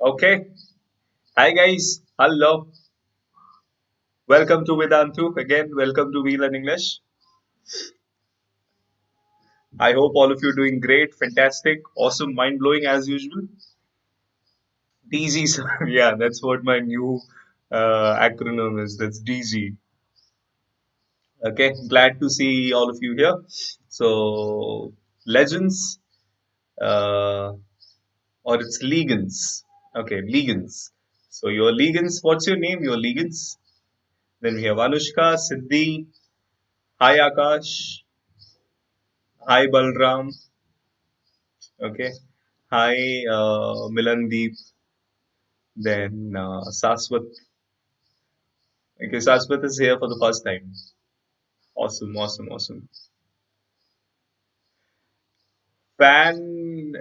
Okay. Hi guys. Hello. Welcome to Vedantu. Again, welcome to We Learn English. I hope all of you are doing great, fantastic, awesome, mind blowing as usual. DG. Yeah, that's what my new acronym is. That's DG. Okay. Glad to see all of you here. So, legends, uh, or it's legans. Okay, legans. So, your legans, what's your name? Your legans. Then we have Anushka, Siddhi, Hi Akash, Hi Balram. Okay. Hi Milandeep. Then Saswat. Okay, Saswat is here for the first time. Awesome, awesome, awesome. Fan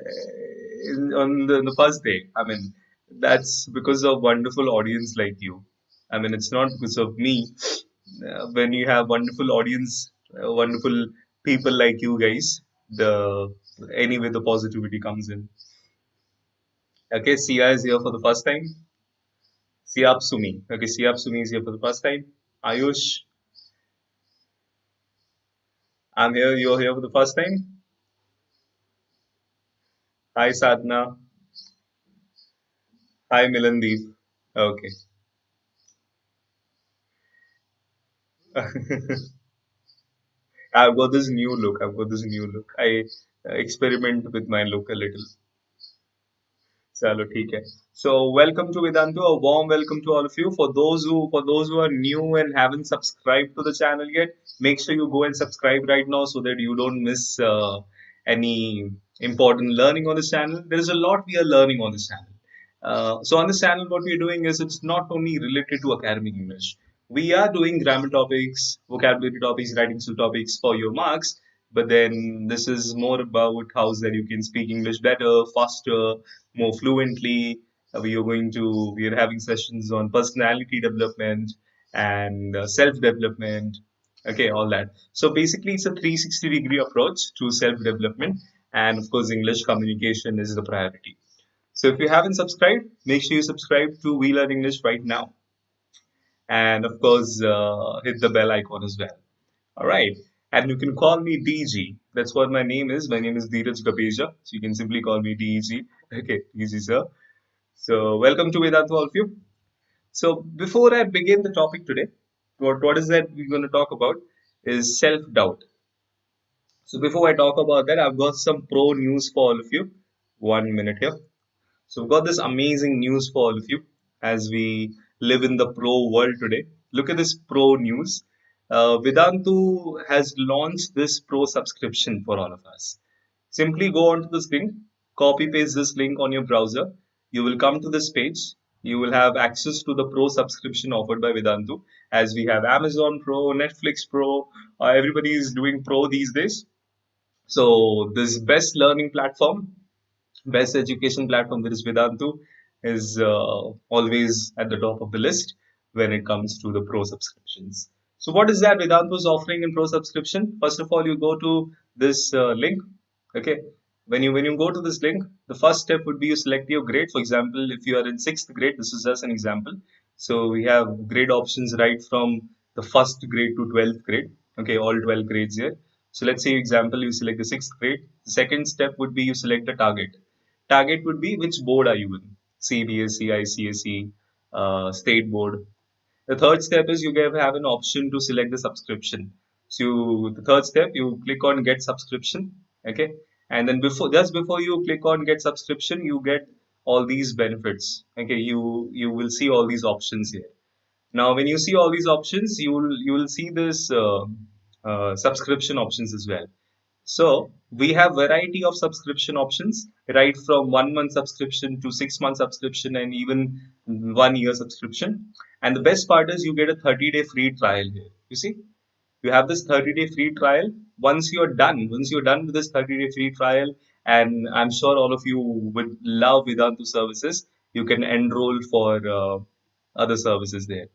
on the first day. I mean, that's because of wonderful audience like you. I mean, it's not because of me. When you have wonderful audience, wonderful people like you guys, the anyway the positivity comes in. Okay, Sia is here for the first time. Siap Sumi. Okay, Siap Sumi is here for the first time. Ayush, I'm here. You're here for the first time. Hi, Sadhna. Hi, Milandeep. Okay. I've got this new look. I've got this new look. I experiment with my look a little. Chalo, theek hai. So, welcome to Vedantu. A warm welcome to all of you. For those who are new and haven't subscribed to the channel yet, make sure you go and subscribe right now so that you don't miss any important learning on this channel. There is a lot we are learning on this channel. So on this channel, what we are doing is it's not only related to academic English. We are doing grammar topics, vocabulary topics, writing skill topics for your marks. But then this is more about how that you can speak English better, faster, more fluently. We are having sessions on personality development and self development. Okay, all that. So basically, it's a 360-degree approach to self development, and of course, English communication is the priority. So if you haven't subscribed, make sure you subscribe to We Learn English right now, and of course, hit the bell icon as well. All right. And you can call me DG. That's what my name is. My name is Dhiraj Sir. So you can simply call me DG. Okay, DG sir. So welcome to Vedanta, all of you. So before I begin the topic today, what is that we're going to talk about is self-doubt. So before I talk about that, I've got some pro news for all of you. 1 minute here. So we've got this amazing news for all of you as we live in the pro world today. Look at this pro news. Vedantu has launched this pro subscription for all of us. Simply go onto this link, copy paste this link on your browser. You will come to this page. You will have access to the pro subscription offered by Vedantu, as we have Amazon Pro, Netflix Pro. Everybody is doing pro these days. So this best learning platform, best education platform, that is Vedantu, is always at the top of the list when it comes to the pro subscriptions. So what is that Vedantu is offering in pro subscription? First of all, you go to this link. Okay, when you go to this link, the first step would be you select your grade. For example, if you are in sixth grade, this is just an example. So we have grade options right from the first grade to 12th grade. Okay, all 12 grades here. So let's say example, you select the sixth grade. The second step would be you select the target. Target would be which board are you in? CBSE, ICSE, state board. The third step is you have an option to select the subscription. So the third step, you click on get subscription. Okay. And then before you click on get subscription, you get all these benefits. Okay. You will see all these options here. Now, when you see all these options, you will see this subscription options as well. So we have variety of subscription options, right from 1 month subscription to 6 month subscription and even 1 year subscription. And the best part is you get a 30-day free trial here. You see, you have this 30-day free trial. Once you're done with this 30-day free trial, and I'm sure all of you would love Vedantu services, you can enroll for other services there.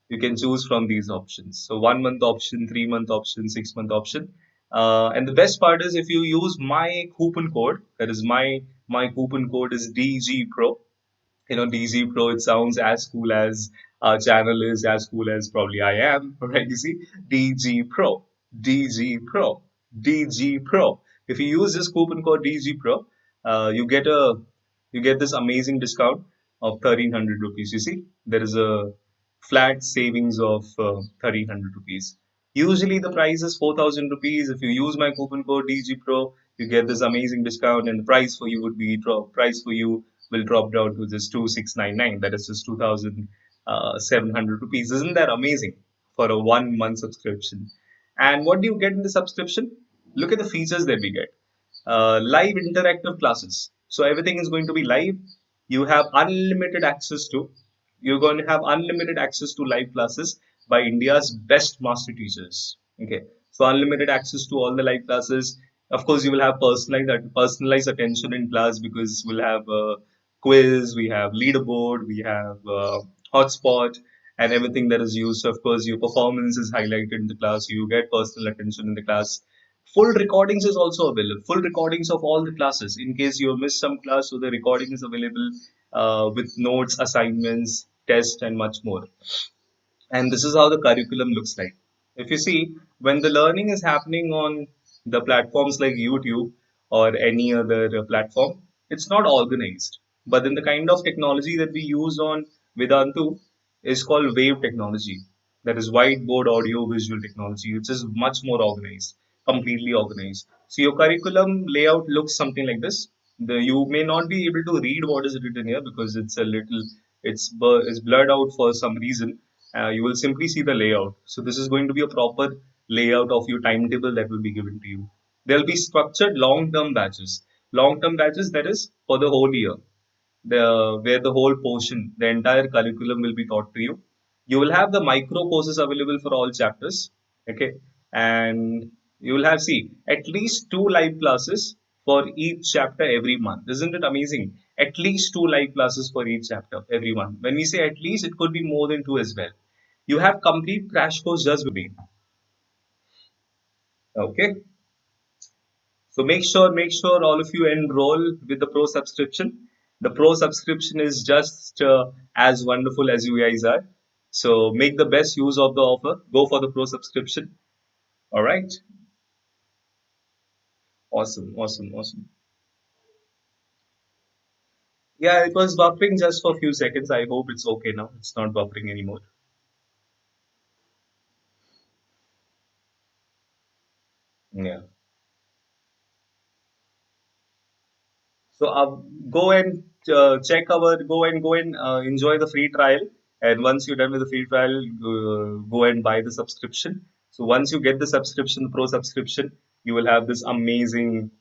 You can choose from these options. So 1 month option, 3 month option, 6 month option. And the best part is if you use my coupon code, that is my coupon code is DG Pro. DG Pro, it sounds as cool as our channel is, as cool as probably I am, right? You see, DG Pro, DG Pro, DG Pro. If you use this coupon code DG Pro, you get this amazing discount of 1300 rupees. You see, there is a flat savings of 1300 rupees. Usually the price is 4000 rupees. If you use my coupon code DG Pro, you get this amazing discount, and the price for you would be price for you will drop down to just 2699. That is just 2700 rupees. Isn't that amazing for a 1 month subscription? And what do you get in the subscription? Look at the features that we get. Live interactive classes. So everything is going to be live. You have unlimited access to. You're going to have unlimited access to live classes by India's best master teachers. Okay, so unlimited access to all the live classes. Of course, you will have personalized attention in class because we'll have a quiz, we have leaderboard, we have hotspot, and everything that is used. So of course, your performance is highlighted in the class. You get personal attention in the class. Full recordings is also available. Full recordings of all the classes. In case you missed some class, so the recording is available with notes, assignments, tests, and much more. And this is how the curriculum looks like. If you see, when the learning is happening on the platforms like YouTube or any other platform, it's not organized. But then the kind of technology that we use on Vedantu is called wave technology. That is whiteboard audio visual technology, which is much more organized, completely organized. So your curriculum layout looks something like this. You may not be able to read what is written here because it's a little, it's blurred out for some reason. You will simply see the layout. So this is going to be a proper layout of your timetable that will be given to you. There will be structured long-term batches. Long-term batches, that is for the whole year, where the whole portion, the entire curriculum will be taught to you. You will have the micro courses available for all chapters. Okay, and you will have, see, at least two live classes for each chapter every month. Isn't it amazing? At least two live classes for each chapter every month. When we say at least, it could be more than two as well. You have complete crash course just between. Okay, so make sure all of you enroll with the pro subscription. The pro subscription is just as wonderful as you guys are. So make the best use of the offer. Go for the pro subscription. All right. Awesome, awesome, awesome. Yeah, it was buffering just for a few seconds. I hope it's okay now. It's not buffering anymore. Yeah. So go and go and enjoy the free trial. And once you're done with the free trial, go and buy the subscription. So once you get the subscription, the pro subscription, you will have this amazing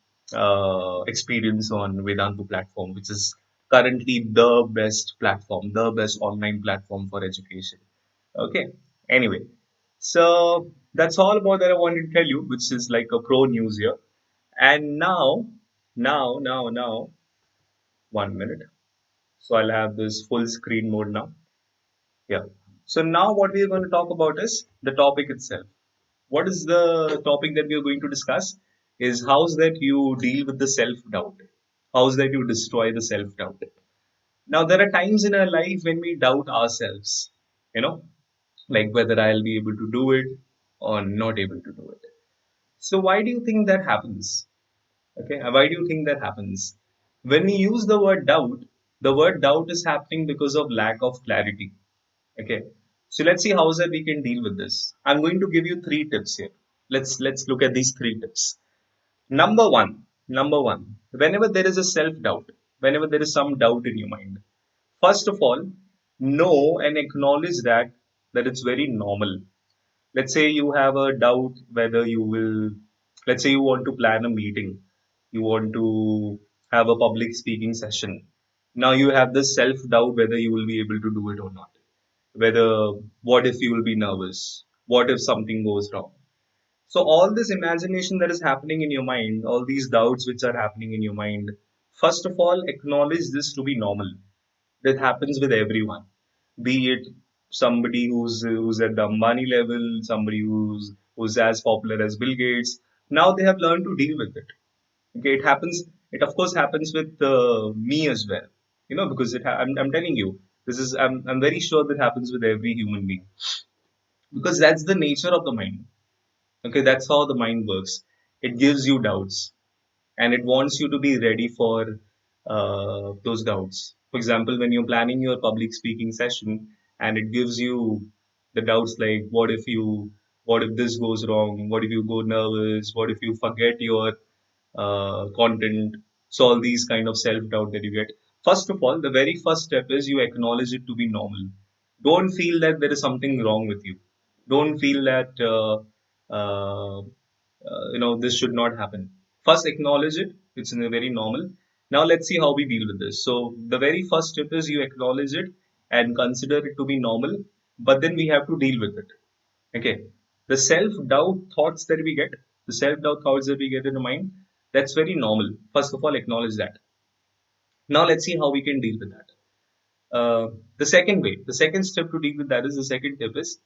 experience on Vedantu platform, which is currently the best platform, the best online platform for education. Okay. Anyway, so that's all about that I wanted to tell you, which is like a pro news here. And now, 1 minute. So I'll have this full screen mode now. Yeah. So now what we are going to talk about is the topic itself. What is the topic that we are going to discuss? Is how's that you deal with the self-doubt? How's that you destroy the self-doubt? Now there are times in our life when we doubt ourselves, you know, like whether I'll be able to do it or not able to do it. So why do you think that happens? Okay, why do you think that happens? When we use the word doubt is happening because of lack of clarity. Okay, so let's see how is that we can deal with this. I'm going to give you three tips here. Let's look at these three tips. Number one, whenever there is a self doubt, whenever there is some doubt in your mind, first of all, know and acknowledge that it's very normal. Let's say you have a doubt whether you will, let's say you want to plan a meeting, you want to have a public speaking session. Now you have this self doubt whether you will be able to do it or not. Whether, what if you will be nervous? What if something goes wrong? So all this imagination that is happening in your mind, all these doubts which are happening in your mind, first of all, acknowledge this to be normal. That happens with everyone, be it somebody who's at the Ambani level, somebody who's as popular as Bill Gates. Now they have learned to deal with it. Okay, it happens. It of course happens with me as well. because I'm telling you, I'm very sure that happens with every human being, because that's the nature of the mind. Okay, that's how the mind works. It gives you doubts, and it wants you to be ready for those doubts. For example, when you're planning your public speaking session, and it gives you the doubts like, what if this goes wrong? What if you go nervous? What if you forget your content? So all these kind of self doubt that you get. First of all, the very first step is you acknowledge it to be normal. Don't feel that there is something wrong with you. Don't feel that this should not happen. First, acknowledge it. It's very normal. Now let's see how we deal with this. So the very first step is you acknowledge it and consider it to be normal, but then we have to deal with it. Okay. The self-doubt thoughts that we get, the self-doubt thoughts that we get in the mind, that's very normal. First of all, acknowledge that. Now let's see how we can deal with that. The second way, the second step to deal with that is the second tip is,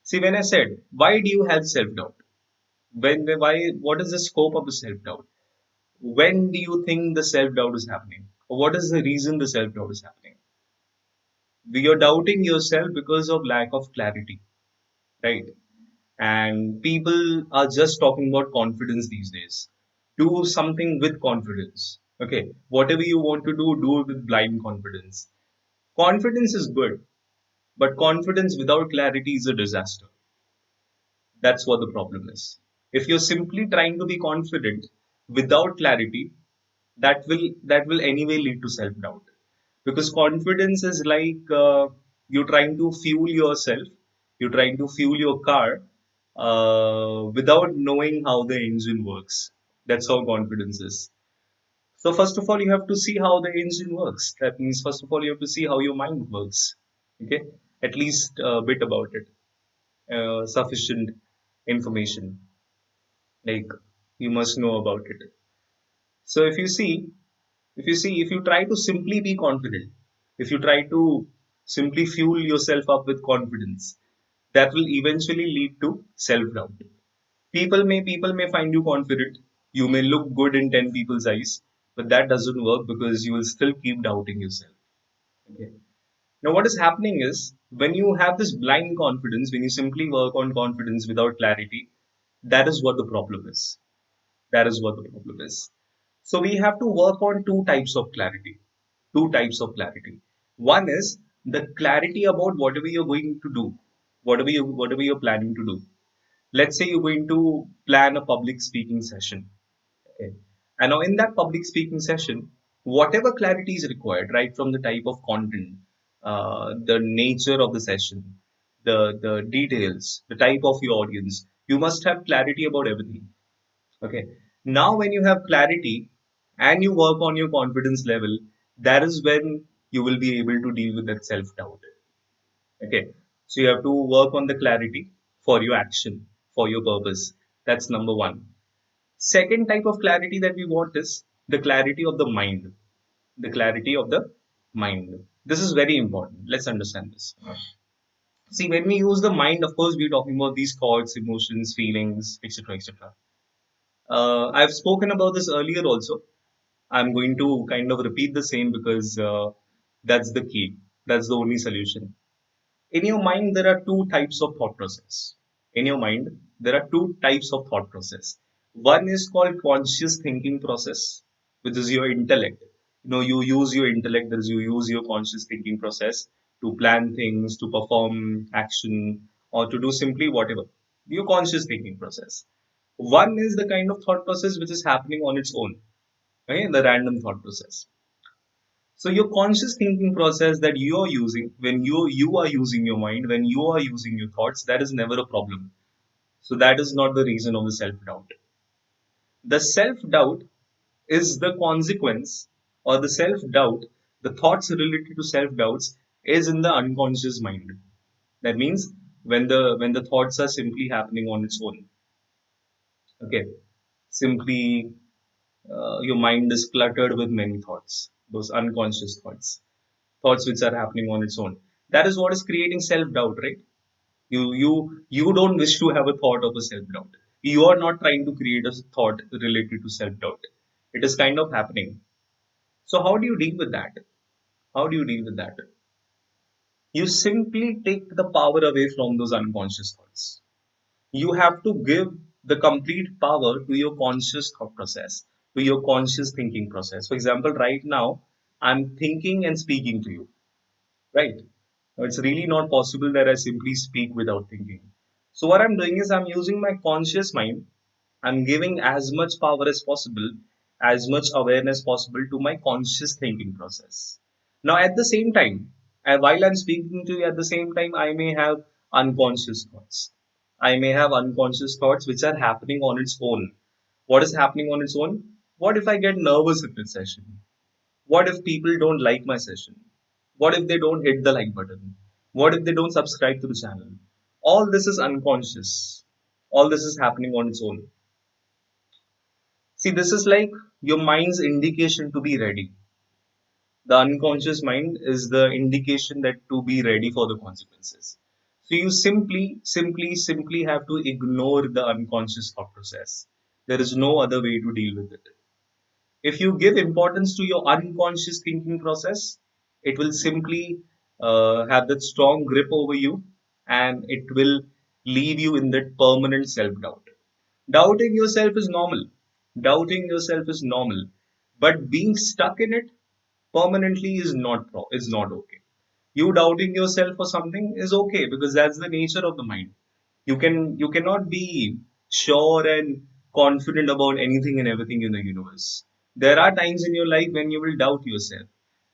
see, when I said, why do you have self-doubt? Why, what is the scope of the self-doubt? When do you think the self-doubt is happening? Or what is the reason the self-doubt is happening? You're doubting yourself because of lack of clarity, right? And people are just talking about confidence these days. Do something with confidence. Okay. Whatever you want to do it with blind confidence. Confidence is good, but confidence without clarity is a disaster. That's what the problem is. If you're simply trying to be confident without clarity, that will anyway lead to self doubt, because confidence is like you're trying to fuel yourself, you're trying to fuel your car without knowing how the engine works. That's how confidence is. So first of all, you have to see how the engine works. That means first of all, you have to see how your mind works. Okay, at least a bit about it, sufficient information, like you must know about it. So if you try to simply be confident, if you try to simply fuel yourself up with confidence, that will eventually lead to self doubt. People may find you confident, you may look good in 10 people's eyes, but that doesn't work because you will still keep doubting yourself. Okay. Now what is happening is, when you have this blind confidence, when you simply work on confidence without clarity, that is what the problem is. That is what the problem is. So we have to work on two types of clarity. Two types of clarity. One is the clarity about whatever you're going to do, whatever you're planning to do. Let's say you're going to plan a public speaking session. Okay. And now in that public speaking session, whatever clarity is required, right from the type of content, the nature of the session, the details, the type of your audience, you must have clarity about everything. Okay. Now, when you have clarity and you work on your confidence level, that is when you will be able to deal with that self doubt. Okay. So you have to work on the clarity for your action, for your purpose. That's number one. Second type of clarity that we want is the clarity of the mind. The clarity of the mind. This is very important. Let's understand this. See, when we use the mind, of course, we're talking about these thoughts, emotions, feelings, etc., etc. I've spoken about this earlier also. I'm going to kind of repeat the same because that's the key. That's the only solution. In your mind, there are two types of thought process. In your mind, there are two types of thought process. One is called conscious thinking process, which is your intellect. You use your intellect, that is, you use your conscious thinking process to plan things, to perform action, or to do simply whatever. Your conscious thinking process. One is the kind of thought process which is happening on its own, okay? The random thought process. So your conscious thinking process that you are using, when you are using your mind, when you are using your thoughts, that is never a problem. So that is not the reason of the self doubt. The self doubt is the consequence, or the self doubt, the thoughts related to self doubts is in the unconscious mind. That means when the thoughts are simply happening on its own. Okay, simply your mind is cluttered with many thoughts, those unconscious thoughts, thoughts which are happening on its own. That is what is creating self-doubt, right? You don't wish to have a thought of a self-doubt. You are not trying to create a thought related to self-doubt. It is kind of happening. So how do you deal with that? How do you deal with that? You simply take the power away from those unconscious thoughts. You have to give the complete power to your conscious thought process, to your conscious thinking process. For example, right now, I'm thinking and speaking to you, right? Now, it's really not possible that I simply speak without thinking. So, what I'm doing is I'm using my conscious mind. I'm giving as much power as possible, as much awareness possible to my conscious thinking process. Now, at the same time, while I'm speaking to you, at the same time, I may have unconscious thoughts. I may have unconscious thoughts which are happening on its own. What is happening on its own? What if I get nervous in this session? What if people don't like my session? What if they don't hit the like button? What if they don't subscribe to the channel? All this is unconscious. All this is happening on its own. See, this is like your mind's indication to be ready. The unconscious mind is the indication that to be ready for the consequences. So you simply have to ignore the unconscious thought process. There is no other way to deal with it. If you give importance to your unconscious thinking process, it will simply have that strong grip over you, and it will leave you in that permanent self doubt. Doubting yourself is normal. Doubting yourself is normal. But being stuck in it permanently is not okay. You doubting yourself for something is okay because that's the nature of the mind. You cannot be sure and confident about anything and everything in the universe. There are times in your life when you will doubt yourself,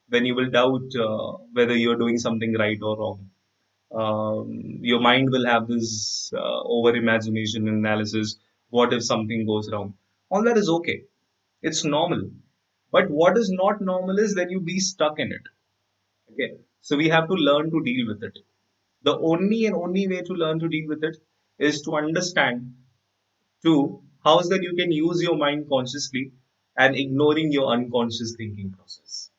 when you will doubt whether you're doing something right or wrong. Your mind will have this over imagination analysis. What if something goes wrong? All that is okay. It's normal. But what is not normal is that you be stuck in it. Okay. So we have to learn to deal with it. The only and only way to learn to deal with it is to understand to how is that you can use your mind consciously and ignoring your unconscious thinking process.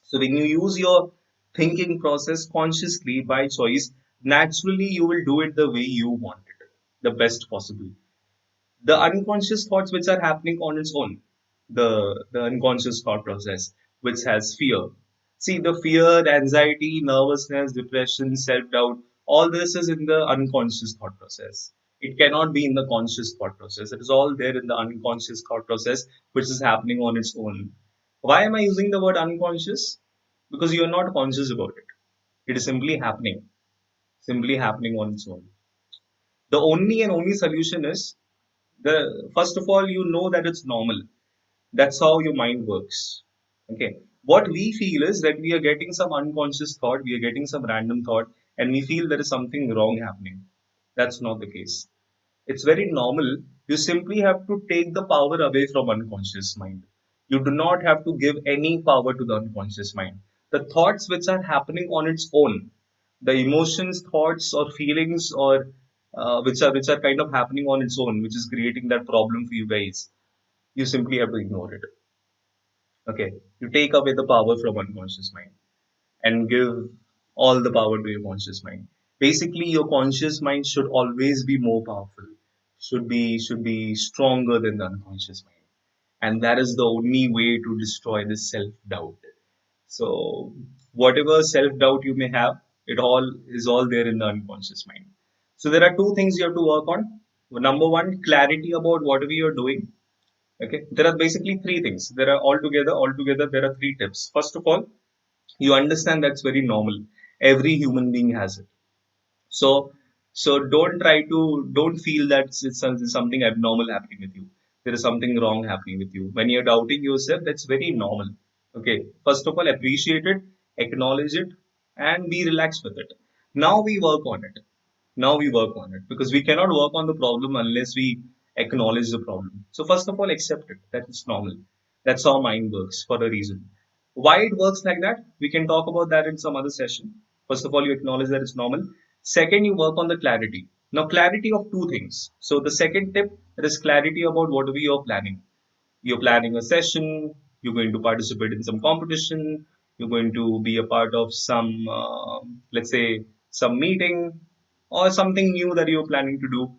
So when you use your thinking process consciously by choice, naturally you will do it the way you want it, the best possible. The unconscious thoughts which are happening on its own, the unconscious thought process which has fear. See, the fear, anxiety, nervousness, depression, self-doubt, all this is in the unconscious thought process. It cannot be in the conscious thought process. It is all there in the unconscious thought process which is happening on its own. Why am I using the word unconscious? Because you are not conscious about it. It is simply happening on its own. The only and only solution is the first of all, you know that it's normal. That's how your mind works. Okay. What we feel is that we are getting some unconscious thought, we are getting some random thought, and we feel there is something wrong happening. That's not the case. It's very normal. You simply have to take the power away from unconscious mind. You do not have to give any power to the unconscious mind. The thoughts which are happening on its own, the emotions, thoughts, or feelings, or which are kind of happening on its own, which is creating that problem for you guys. You simply have to ignore it. Okay, you take away the power from unconscious mind and give all the power to your conscious mind. Basically, your conscious mind should always be more powerful, should be stronger than the unconscious mind, and that is the only way to destroy this self doubt. So, whatever self doubt you may have, it all is all there in the unconscious mind. So, there are two things you have to work on. Number one, clarity about whatever you're doing. Okay, there are basically three things. There are altogether, there are three tips. First of all, you understand that's very normal. Every human being has it. So, so don't feel that it's something abnormal happening with you. There is something wrong happening with you. When you're doubting yourself, that's very normal. Okay. First of all, appreciate it, acknowledge it, and be relaxed with it. Now we work on it. Now we work on it because we cannot work on the problem unless we acknowledge the problem. So first of all, accept it. That it's normal. That's how mind works for a reason. Why it works like that? We can talk about that in some other session. First of all, you acknowledge that it's normal. Second, you work on the clarity. Now, clarity of two things. So the second tip is clarity about whatever you're planning. You're planning a session, you're going to participate in some competition, you're going to be a part of some, let's say, some meeting or something new that you're planning to do.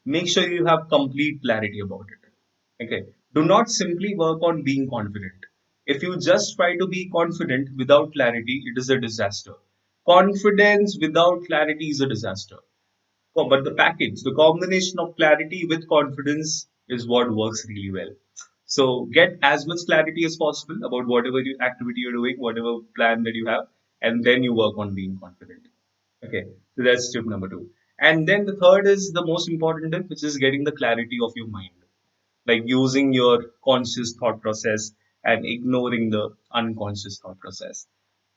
Make sure you have complete clarity about it. Okay. Do not simply work on being confident. If you just try to be confident without clarity, it is a disaster. Confidence without clarity is a disaster. But the package, the combination of clarity with confidence is what works really well. So get as much clarity as possible about whatever activity you're doing, whatever plan that you have, and then you work on being confident. Okay, so that's tip number two. And then the third is the most important tip, which is getting the clarity of your mind, like using your conscious thought process and ignoring the unconscious thought process.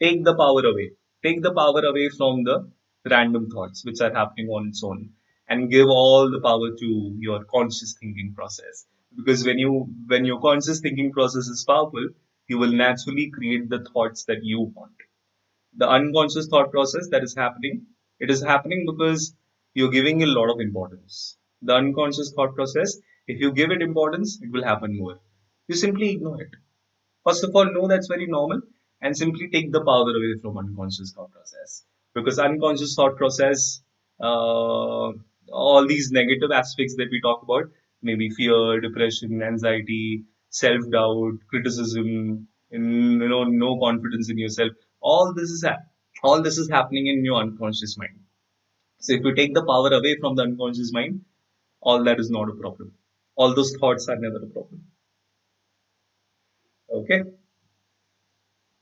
Take the power away. Take the power away from the random thoughts which are happening on its own, and give all the power to your conscious thinking process. Because when your conscious thinking process is powerful, you will naturally create the thoughts that you want. The unconscious thought process that is happening, it is happening because you're giving a lot of importance. The unconscious thought process, if you give it importance, it will happen more. You simply ignore it. First of all, know that's very normal, and simply take the power away from unconscious thought process. Because unconscious thought process, all these negative aspects that we talk about, maybe fear, depression, anxiety, self-doubt, criticism, and no confidence in yourself. All this is all this is happening in your unconscious mind. So if you take the power away from the unconscious mind, all that is not a problem. All those thoughts are never a problem. Okay,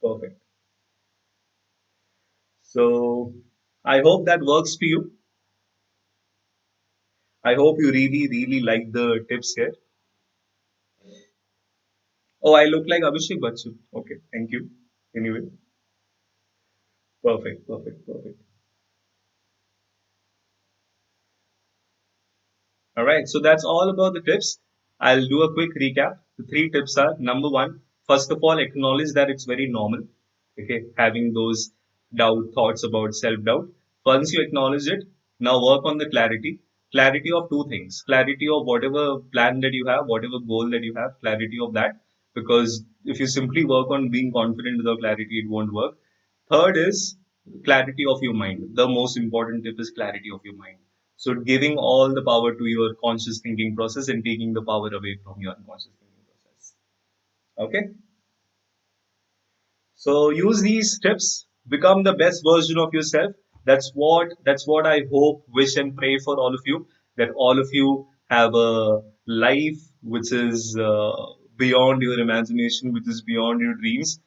perfect. So I hope that works for you. I hope you really, really like the tips here. Oh, I look like Abhishek Bachchan. Okay, thank you. Anyway, perfect, perfect, perfect. All right, so that's all about the tips. I'll do a quick recap. The three tips are number one, first of all, acknowledge that it's very normal, okay, having those thoughts about self doubt. Once you acknowledge it, now work on the clarity. Clarity of two things, clarity of whatever plan that you have, whatever goal that you have, clarity of that. Because if you simply work on being confident without clarity, it won't work. Third is clarity of your mind. The most important tip is clarity of your mind. So giving all the power to your conscious thinking process and taking the power away from your unconscious thinking process. Okay. So use these tips, become the best version of yourself. That's what I hope, wish, and pray for all of you. That all of you have a life which is beyond your imagination, which is beyond your dreams.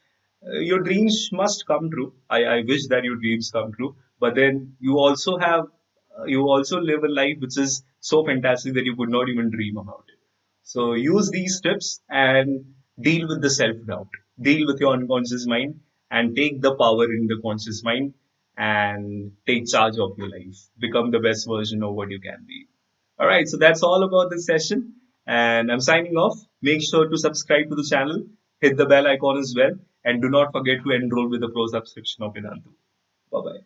Your dreams must come true. I wish that your dreams come true. But then you also live a life which is so fantastic that you could not even dream about it. So use these tips and deal with the self doubt, deal with your unconscious mind, and take the power in the conscious mind and take charge of your life. Become the best version of what you can be. All right, so that's all about this session, and I'm signing off. Make sure to subscribe to the channel, hit the bell icon as well, and do not forget to enroll with the pro subscription of Vedantu. Bye bye.